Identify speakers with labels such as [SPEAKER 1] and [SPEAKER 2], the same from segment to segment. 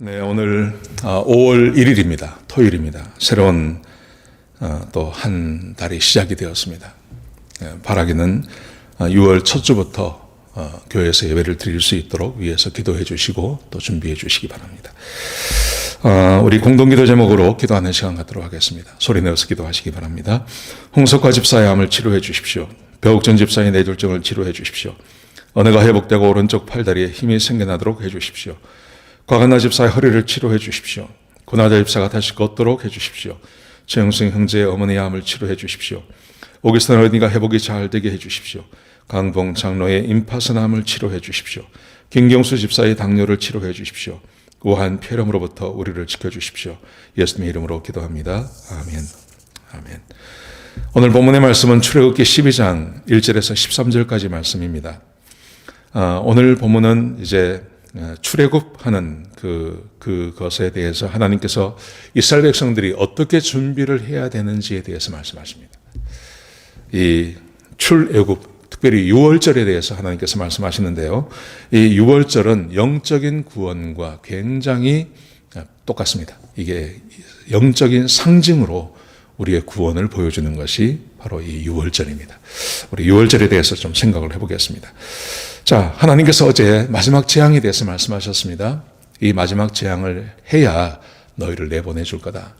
[SPEAKER 1] 네, 오늘 5월 1일입니다. 토요일입니다. 새로운 또 한 달이 시작이 되었습니다. 바라기는 6월 첫 주부터 교회에서 예배를 드릴 수 있도록 위해서 기도해 주시고 또 준비해 주시기 바랍니다. 우리 공동기도 제목으로 기도하는 시간 갖도록 하겠습니다. 소리 내어서 기도하시기 바랍니다. 홍석화 집사의 암을 치료해 주십시오. 벽옥전 집사의 뇌졸중을 치료해 주십시오. 언어가 회복되고 오른쪽 팔다리에 힘이 생겨나도록 해 주십시오. 곽한나 집사의 허리를 치료해 주십시오. 고나자 집사가 다시 걷도록 해 주십시오. 최영승 형제의 어머니의 암을 치료해 주십시오. 오기스턴 어린이가 회복이 잘 되게 해 주십시오. 강봉 장로의 임파선 암을 치료해 주십시오. 김경수 집사의 당뇨를 치료해 주십시오. 우한 폐렴으로부터 우리를 지켜주십시오. 예수님의 이름으로 기도합니다. 아멘. 아멘. 오늘 본문의 말씀은 출애굽기 12장 1절에서 13절까지 말씀입니다. 오늘 본문은 이제 출애굽하는 그것에 대해서 하나님께서 이스라엘 백성들이 어떻게 준비를 해야 되는지에 대해서 말씀하십니다. 이 출애굽, 특별히 6월절에 대해서 하나님께서 말씀하시는데요. 이 6월절은 영적인 구원과 굉장히 똑같습니다. 이게 영적인 상징으로 우리의 구원을 보여주는 것이 바로 이 6월절입니다. 우리 6월절에 대해서 좀 생각을 해보겠습니다. 자, 하나님께서 어제 마지막 재앙에 대해서 말씀하셨습니다. 이 마지막 재앙을 해야 너희를 내보내 줄 거다.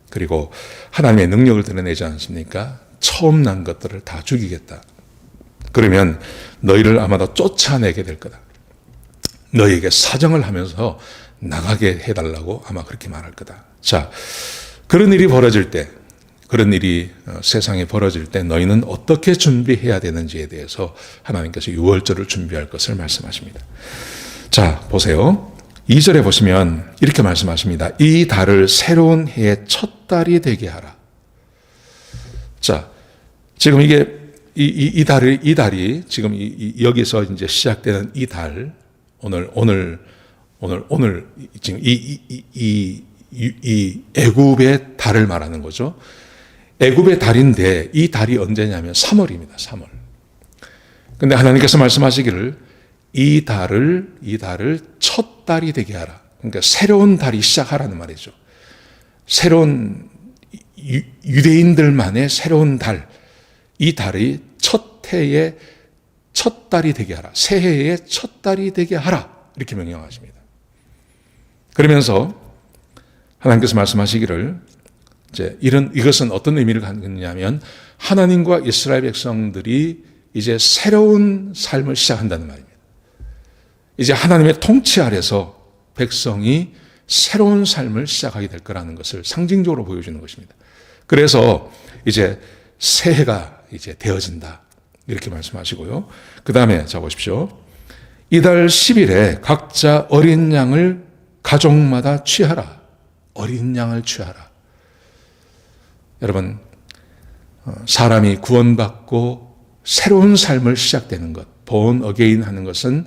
[SPEAKER 1] 그리고 하나님의 능력을 드러내지 않습니까? 처음 난 것들을 다 죽이겠다. 그러면 너희를 아마도 쫓아내게 될 거다. 너희에게 사정을 하면서 나가게 해달라고 아마 그렇게 말할 거다. 자, 그런 일이 벌어질 때, 그런 일이 세상에 벌어질 때 너희는 어떻게 준비해야 되는지에 대해서 하나님께서 6월절을 준비할 것을 말씀하십니다. 자, 보세요. 2절에 보시면 이렇게 말씀하십니다. 이 달을 새로운 해의 첫 달이 되게 하라. 자, 지금 이게 이 달이 지금 여기서 이제 시작되는 이 달, 오늘 지금 이 애굽의 달을 말하는 거죠. 애굽의 달인데 이 달이 언제냐면 3월입니다. 3월. 근데 하나님께서 말씀하시기를 이 달을 첫 달이 되게 하라. 그러니까 새로운 달이 시작하라는 말이죠. 새로운 유대인들만의 새로운 달. 이 달이 첫 해의 첫 달이 되게 하라. 새해의 첫 달이 되게 하라. 이렇게 명령하십니다. 그러면서 하나님께서 말씀하시기를 이것은 어떤 의미를 갖느냐면 하나님과 이스라엘 백성들이 이제 새로운 삶을 시작한다는 말입니다. 이제 하나님의 통치 아래서 백성이 새로운 삶을 시작하게 될 거라는 것을 상징적으로 보여주는 것입니다. 그래서 이제 새해가 이제 되어진다. 이렇게 말씀하시고요. 그 다음에 자 보십시오. 이달 10일에 각자 어린 양을 가족마다 취하라. 어린 양을 취하라. 여러분, 사람이 구원받고 새로운 삶을 시작되는 것, born again 하는 것은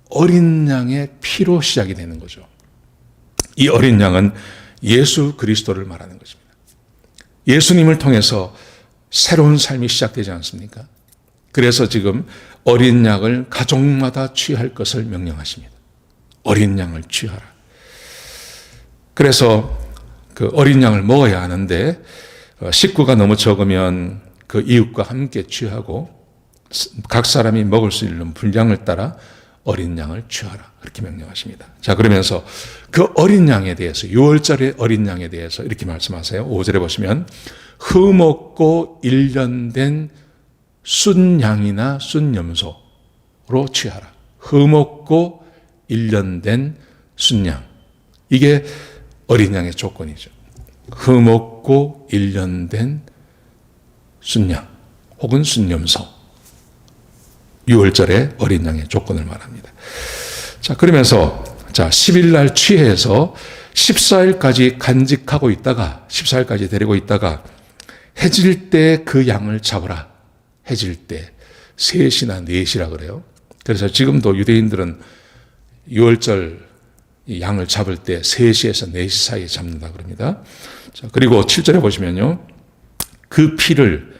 [SPEAKER 1] 어린 양의 피로 시작이 되는 거죠. 이 어린 양은 예수 그리스도를 말하는 것입니다. 예수님을 통해서 새로운 삶이 시작되지 않습니까? 그래서 지금 어린 양을 가족마다 취할 것을 명령하십니다. 어린 양을 취하라. 그래서 그 어린 양을 먹어야 하는데 식구가 너무 적으면 그 이웃과 함께 취하고 각 사람이 먹을 수 있는 분량을 따라 어린 양을 취하라. 그렇게 명령하십니다. 자, 그러면서 그 어린 양에 대해서 6월절의 어린 양에 대해서 이렇게 말씀하세요. 5절에 보시면 흠없고 1년 된 순양이나 순염소로 취하라. 흠없고 1년 된 순양. 이게 어린 양의 조건이죠. 흠없고 1년 된 순양 혹은 순염소. 6월절의 어린 양의 조건을 말합니다. 자, 그러면서 10일 날 취해서 14일까지 간직하고 있다가 14일까지 데리고 있다가 해질 때 그 양을 잡으라. 해질 때 3시나 4시라 그래요. 그래서 지금도 유대인들은 6월절 양을 잡을 때 3시에서 4시 사이에 잡는다 그럽니다. 자, 그리고 7절에 보시면요. 그 피를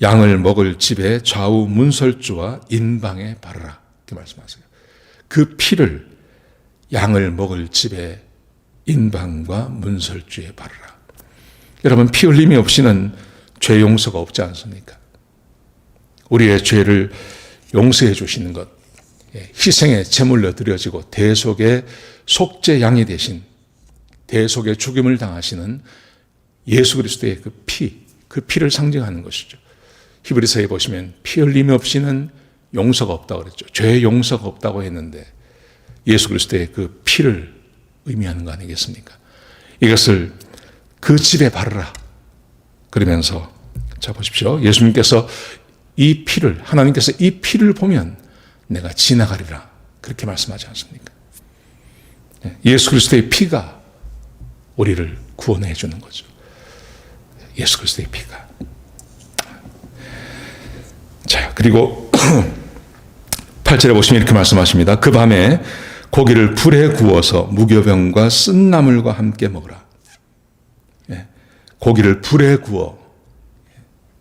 [SPEAKER 1] 양을 먹을 집의 좌우 문설주와 인방에 바르라. 이렇게 말씀하세요. 그 피를 양을 먹을 집의 인방과 문설주에 바르라. 여러분, 피 흘림이 없이는 죄 용서가 없지 않습니까? 우리의 죄를 용서해 주시는 것, 희생의 제물로 드려지고 대속의 속죄 양이 되신, 대속의 죽임을 당하시는 예수 그리스도의 그 피를 상징하는 것이죠. 히브리서에 보시면 피 흘림이 없이는 용서가 없다고 그랬죠. 죄의 용서가 없다고 했는데 예수 그리스도의 그 피를 의미하는 거 아니겠습니까? 이것을 그 집에 바르라. 그러면서 자 보십시오. 예수님께서 이 피를, 하나님께서 이 피를 보면 내가 지나가리라. 그렇게 말씀하지 않습니까? 예수 그리스도의 피가 우리를 구원해 주는 거죠. 예수 그리스도의 피가. 자, 그리고 8절에 보시면 이렇게 말씀하십니다. 그 밤에 고기를 불에 구워서 무교병과 쓴 나물과 함께 먹으라. 고기를 불에 구워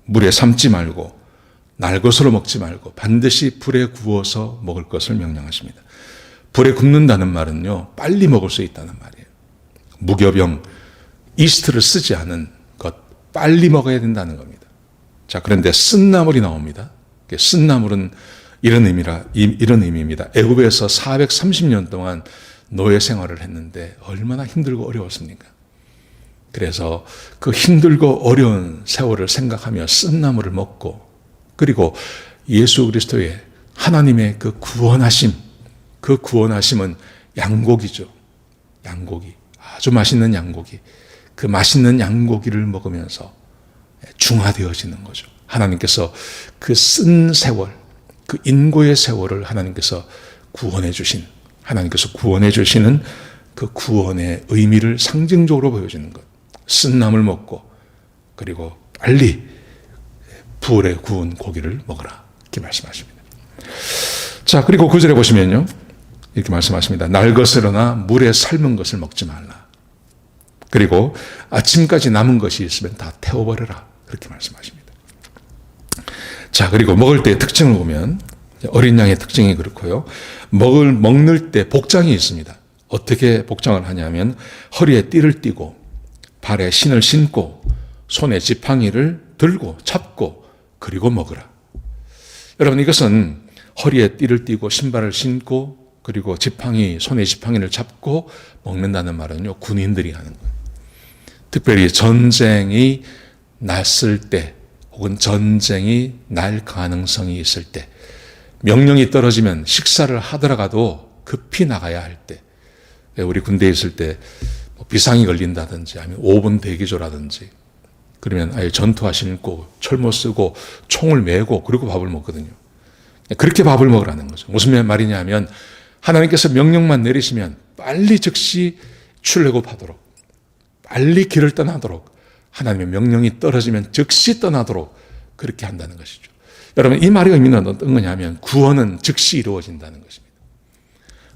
[SPEAKER 1] 물에 삶지 말고 날 것으로 먹지 말고 반드시 불에 구워서 먹을 것을 명령하십니다. 불에 굽는다는 말은요, 빨리 먹을 수 있다는 말이에요. 무교병, 이스트를 쓰지 않은 것, 빨리 먹어야 된다는 겁니다. 자, 그런데 쓴 나물이 나옵니다. 쓴 나물은 이런 의미입니다. 애굽에서 430년 동안 노예 생활을 했는데 얼마나 힘들고 어려웠습니까? 그래서 그 힘들고 어려운 세월을 생각하며 쓴 나물을 먹고, 그리고 예수 그리스도의 하나님의 그 구원하심, 그 구원하심은 양고기죠. 양고기, 아주 맛있는 양고기. 그 맛있는 양고기를 먹으면서 중화되어지는 거죠. 하나님께서 그 쓴 세월, 그 인고의 세월을 하나님께서 구원해 주신, 하나님께서 구원해 주시는 그 구원의 의미를 상징적으로 보여주는 것. 쓴 나물 먹고, 그리고 빨리 불에 구운 고기를 먹으라. 이렇게 말씀하십니다. 자, 그리고 9절에 보시면요, 이렇게 말씀하십니다. 날 것으로나 물에 삶은 것을 먹지 말라. 그리고 아침까지 남은 것이 있으면 다 태워버려라. 그렇게 말씀하십니다. 자, 그리고 먹을 때의 특징을 보면 어린 양의 특징이 그렇고요. 먹을 때 복장이 있습니다. 어떻게 복장을 하냐면 허리에 띠를 띠고 발에 신을 신고 손에 지팡이를 들고 잡고 그리고 먹으라. 여러분, 이것은 허리에 띠를 띠고 신발을 신고 그리고 손에 지팡이를 잡고 먹는다는 말은요, 군인들이 하는 거예요. 특별히 전쟁이 났을 때 혹은 전쟁이 날 가능성이 있을 때, 명령이 떨어지면 식사를 하더라도 급히 나가야 할 때, 우리 군대에 있을 때 비상이 걸린다든지 아니면 5분 대기조라든지, 그러면 아예 전투화 신고 철모 쓰고 총을 메고 그리고 밥을 먹거든요. 그렇게 밥을 먹으라는 거죠. 무슨 말이냐 하면 하나님께서 명령만 내리시면 빨리 즉시 출애굽하도록, 빨리 길을 떠나도록, 하나님의 명령이 떨어지면 즉시 떠나도록 그렇게 한다는 것이죠. 여러분, 이 말의 의미는 어떤 거냐면 구원은 즉시 이루어진다는 것입니다.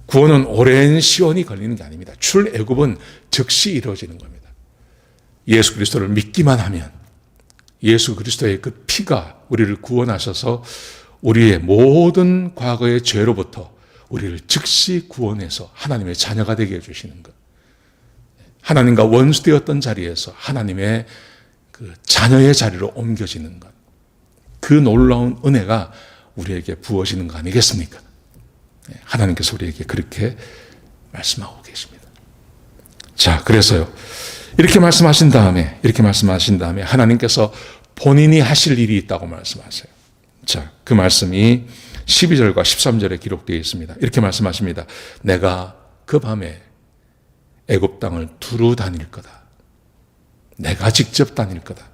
[SPEAKER 1] 구원은 오랜 시간이 걸리는 게 아닙니다. 출애굽은 즉시 이루어지는 겁니다. 예수 그리스도를 믿기만 하면, 예수 그리스도의 그 피가 우리를 구원하셔서 우리의 모든 과거의 죄로부터 우리를 즉시 구원해서 하나님의 자녀가 되게 해주시는 것. 하나님과 원수되었던 자리에서 하나님의 그 자녀의 자리로 옮겨지는 것. 그 놀라운 은혜가 우리에게 부어지는 거 아니겠습니까? 하나님께서 우리에게 그렇게 말씀하고 계십니다. 자, 그래서요, 이렇게 말씀하신 다음에 하나님께서 본인이 하실 일이 있다고 말씀하세요. 자, 그 말씀이 12절과 13절에 기록되어 있습니다. 이렇게 말씀하십니다. 내가 그 밤에 애굽 땅을 두루 다닐 거다. 내가 직접 다닐 거다.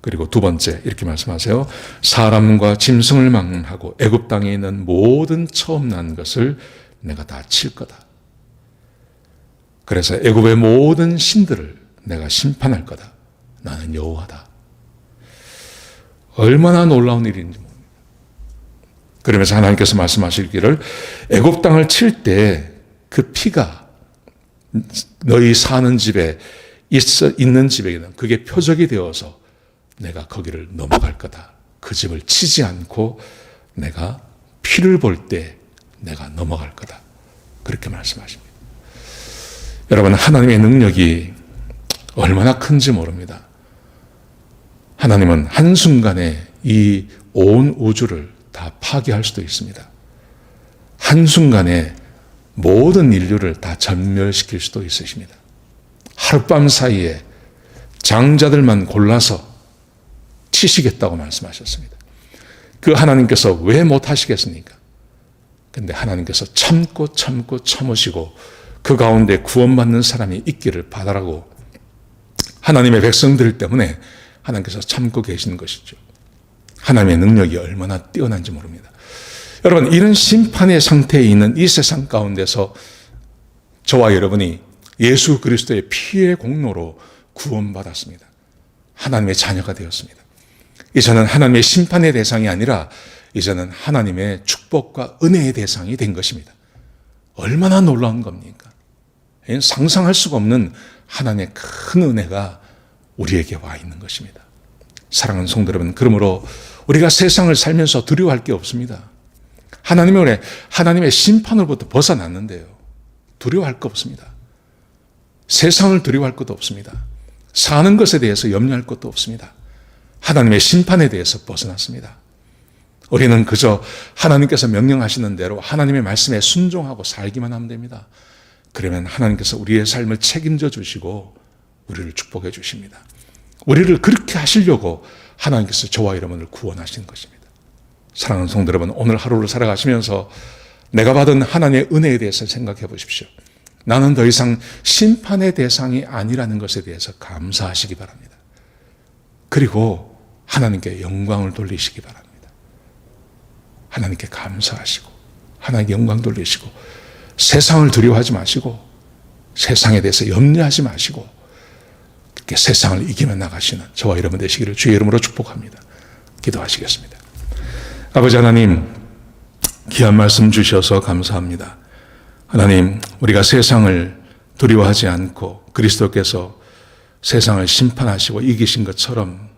[SPEAKER 1] 그리고 두 번째 이렇게 말씀하세요. 사람과 짐승을 막론하고 애굽 땅에 있는 모든 처음 난 것을 내가 다 칠 거다. 그래서 애굽의 모든 신들을 내가 심판할 거다. 나는 여호와다. 얼마나 놀라운 일인지 모릅니다. 그러면서 하나님께서 말씀하시기를 애굽 땅을 칠 때 그 피가 너희 사는 집에 있는 집에게는 그게 표적이 되어서 내가 거기를 넘어갈 거다. 그 집을 치지 않고 내가 피를 볼 때 내가 넘어갈 거다. 그렇게 말씀하십니다. 여러분, 하나님의 능력이 얼마나 큰지 모릅니다. 하나님은 한순간에 이 온 우주를 다 파괴할 수도 있습니다. 한순간에 모든 인류를 다 전멸시킬 수도 있으십니다. 하룻밤 사이에 장자들만 골라서 치시겠다고 말씀하셨습니다. 그 하나님께서 왜 못하시겠습니까? 근데 하나님께서 참고 참으시고 그 가운데 구원받는 사람이 있기를 바라라고 하나님의 백성들 때문에 하나님께서 참고 계시는 것이죠. 하나님의 능력이 얼마나 뛰어난지 모릅니다. 여러분, 이런 심판의 상태에 있는 이 세상 가운데서 저와 여러분이 예수 그리스도의 피의 공로로 구원받았습니다. 하나님의 자녀가 되었습니다. 이제는 하나님의 심판의 대상이 아니라 이제는 하나님의 축복과 은혜의 대상이 된 것입니다. 얼마나 놀라운 겁니까? 상상할 수가 없는 하나님의 큰 은혜가 우리에게 와 있는 것입니다. 사랑하는 성도 여러분, 그러므로 우리가 세상을 살면서 두려워할 게 없습니다. 하나님의 심판으로부터 벗어났는데요. 두려워할 거 없습니다. 세상을 두려워할 것도 없습니다. 사는 것에 대해서 염려할 것도 없습니다. 하나님의 심판에 대해서 벗어났습니다. 우리는 그저 하나님께서 명령하시는 대로 하나님의 말씀에 순종하고 살기만 하면 됩니다. 그러면 하나님께서 우리의 삶을 책임져 주시고 우리를 축복해 주십니다. 우리를 그렇게 하시려고 하나님께서 저와 여러분을 구원하신 것입니다. 사랑하는 성도 여러분, 오늘 하루를 살아가시면서 내가 받은 하나님의 은혜에 대해서 생각해 보십시오. 나는 더 이상 심판의 대상이 아니라는 것에 대해서 감사하시기 바랍니다. 그리고 하나님께 영광을 돌리시기 바랍니다. 하나님께 감사하시고 하나님께 영광 돌리시고 세상을 두려워하지 마시고 세상에 대해서 염려하지 마시고 그렇게 세상을 이기며 나가시는 저와 여러분 되시기를 주의 이름으로 축복합니다. 기도하시겠습니다. 아버지 하나님, 귀한 말씀 주셔서 감사합니다. 하나님, 우리가 세상을 두려워하지 않고 그리스도께서 세상을 심판하시고 이기신 것처럼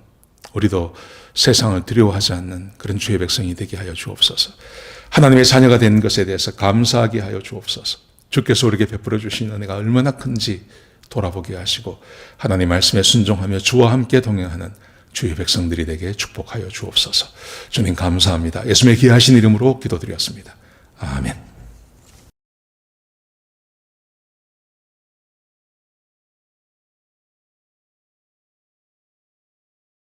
[SPEAKER 1] 우리도 세상을 두려워하지 않는 그런 주의 백성이 되게 하여 주옵소서. 하나님의 자녀가 된 것에 대해서 감사하게 하여 주옵소서. 주께서 우리에게 베풀어 주신 은혜가 얼마나 큰지 돌아보게 하시고 하나님 말씀에 순종하며 주와 함께 동행하는 주의 백성들이 되게 축복하여 주옵소서. 주님 감사합니다. 예수님의 귀하신 이름으로 기도드렸습니다. 아멘.